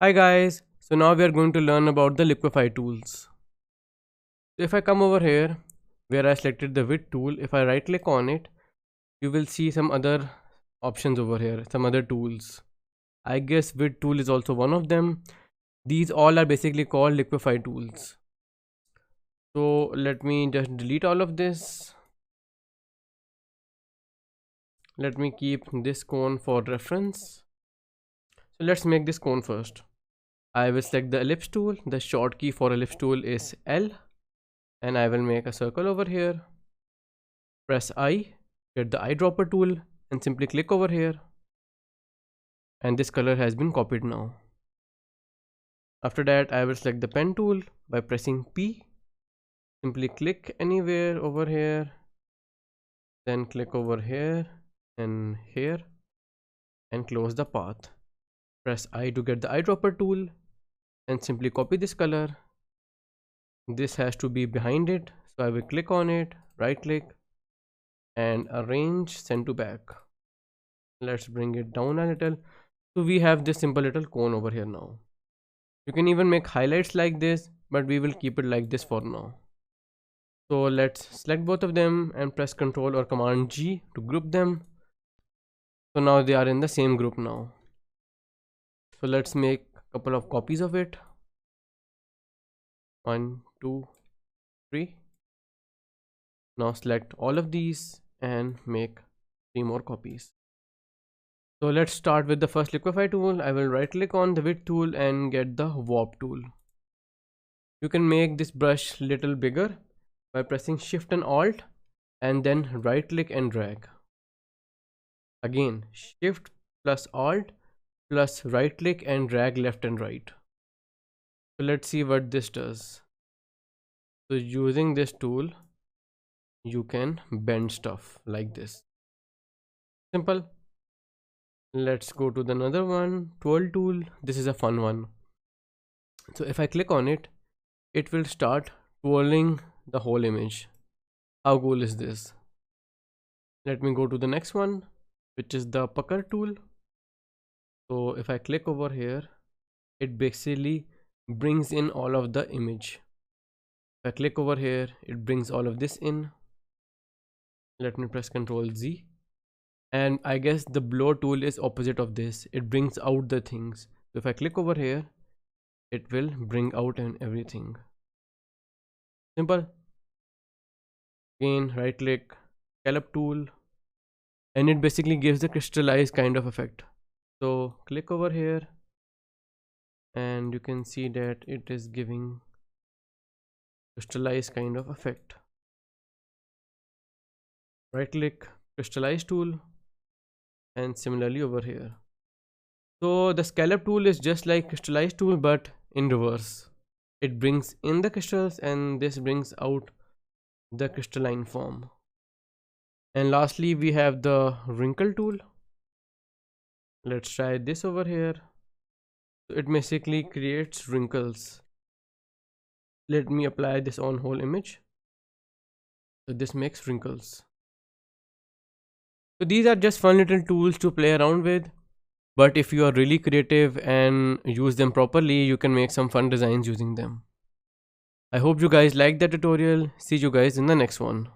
Hi guys, so now we are going to learn about the Liquify tools. So if I come over here where I selected the width tool, if I right click on it, you will see some other options over here, some other tools. I guess width tool is also one of them. These all are basically called Liquify tools. So let me just delete all of this. Let me keep this cone for reference. So let's make this cone first. I will select the ellipse tool. The short key for ellipse tool is L. And I will make a circle over here. Press I, get the eyedropper tool and simply click over here. And this color has been copied now. After that, I will select the pen tool by pressing P. Simply click anywhere over here. Then click over here and here and close the path. Press I to get the eyedropper tool and simply copy this color. This has to be behind it. So I will click on it, right click and arrange send to back. Let's bring it down a little. So we have this simple little cone over here now. You can even make highlights like this, but we will keep it like this for now. So let's select both of them and press Ctrl or Command G to group them. So now they are in the same group now. So let's make a couple of copies of it. 1, 2, 3. Now select all of these and make 3 more copies. So let's start with the first Liquify tool. I will right click on the width tool and get the warp tool. You can make this brush little bigger by pressing Shift and Alt and then right click and drag. Again, Shift plus Alt plus right click and drag left and right. So let's see what this does. So using this tool, you can bend stuff like this. Simple. Let's go to the another one, twirl tool. This is a fun one. So if I click on it, it will start twirling the whole image. How cool is this? Let me go to the next one, which is the pucker tool. So if I click over here, it basically brings in all of the image. If I click over here, it brings all of this in. Let me press Ctrl Z. And I guess the blow tool is opposite of this. It brings out the things. So if I click over here, it will bring out and everything. Simple. Again, right click, scallop tool, and it basically gives the crystallized kind of effect. So click over here and you can see that it is giving crystallized kind of effect. Right click, crystallize tool, and similarly over here. So the scallop tool is just like crystallize tool but in reverse. It brings in the crystals and this brings out the crystalline form. And lastly we have the wrinkle tool. Let's try this over here. So it basically creates wrinkles. Let me apply this on whole image. So this makes wrinkles. So these are just fun little tools to play around with. But if you are really creative and use them properly, you can make some fun designs using them. I hope you guys liked the tutorial. See you guys in the next one.